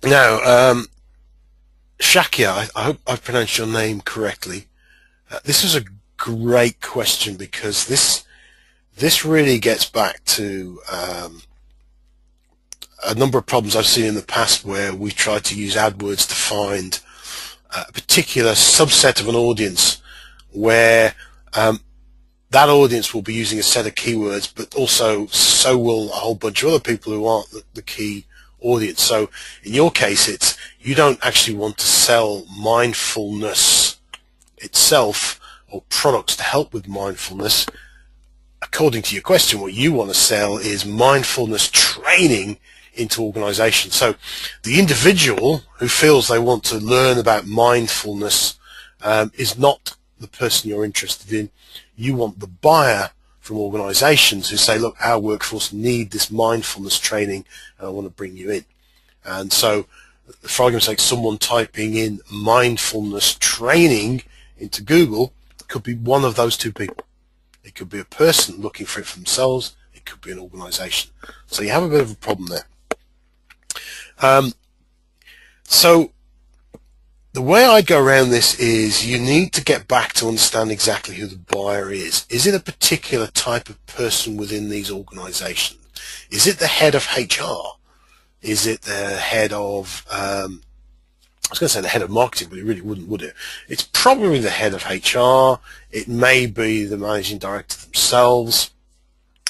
Now, Shakya, I hope I've pronounced your name correctly. This is a great question because this really gets back to a number of problems I've seen in the past where we've tried to use AdWords to find a particular subset of an audience where that audience will be using a set of keywords, but also so will a whole bunch of other people who aren't the key audience. So in your case, it's you don't actually want to sell mindfulness itself or products to help with mindfulness. According to your question, what you want to sell is mindfulness training into organizations. So the individual who feels they want to learn about mindfulness is not the person you're interested in. You want the buyer from organizations who say, look, our workforce need this mindfulness training and I want to bring you in. And so, for argument's sake, someone typing in mindfulness training into Google could be one of those two people. It could be a person looking for it for themselves. It could be an organization. So you have a bit of a problem there. So the way I go around this is you need to get back to understand exactly who the buyer is. Is it a particular type of person within these organizations? Is it the head of HR? Is it the head of, I was going to say the head of marketing, but it really wouldn't, would it? It's probably the head of HR. It may be the managing director themselves.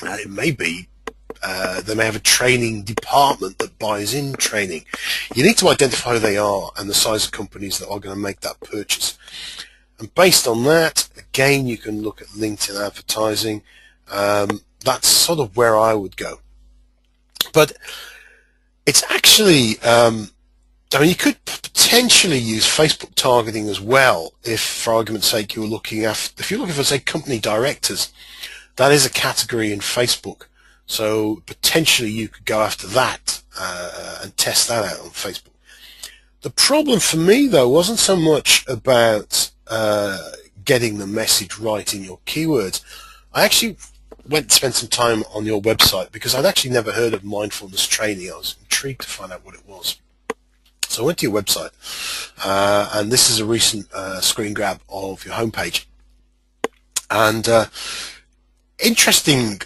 It may be they may have a training department that buys in training. You need to identify who they are and the size of companies that are going to make that purchase. And based on that, again, you can look at LinkedIn advertising. That's sort of where I would go. But it's actually, I mean, you could potentially use Facebook targeting as well if, for argument's sake, you're looking after, if you're looking for, say, company directors, that is a category in Facebook. So potentially you could go after that and test that out on Facebook. The problem for me, though, wasn't so much about getting the message right in your keywords. I actually went to spend some time on your website because I'd actually never heard of mindfulness training. I was intrigued to find out what it was. So I went to your website, and this is a recent screen grab of your homepage. And interesting,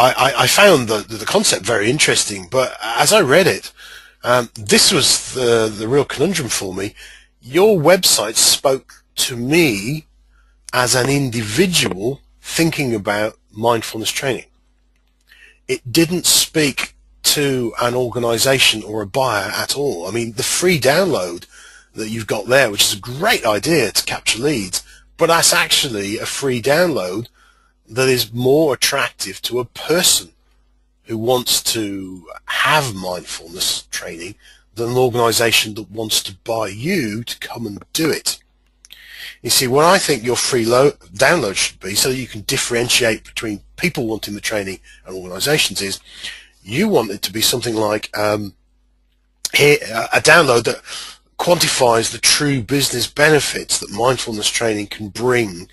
I found the concept very interesting, but as I read it, this was the real conundrum for me. Your website spoke to me as an individual thinking about mindfulness training. It didn't speak to an organization or a buyer at all. I mean, the free download that you've got there, which is a great idea to capture leads, but that's actually a free download that is more attractive to a person who wants to have mindfulness training than an organization that wants to buy you to come and do it. You see, what I think your free download should be, so that you can differentiate between people wanting the training and organizations, is you want it to be something like a download that quantifies the true business benefits that mindfulness training can bring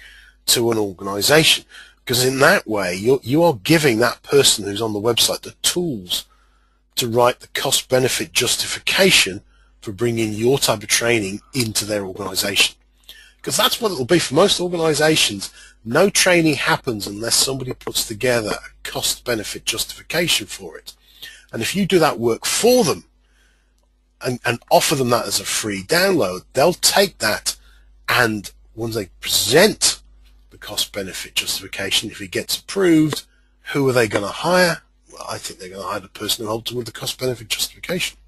to an organization. Because in that way, you are giving that person who's on the website the tools to write the cost-benefit justification for bringing your type of training into their organization. Because that's what it will be for most organizations. No training happens unless somebody puts together a cost-benefit justification for it. And if you do that work for them and offer them that as a free download, they'll take that, and once they present the cost-benefit justification, if it gets approved, who are they going to hire? Well, I think they're going to hire the person who helped them with the cost-benefit justification.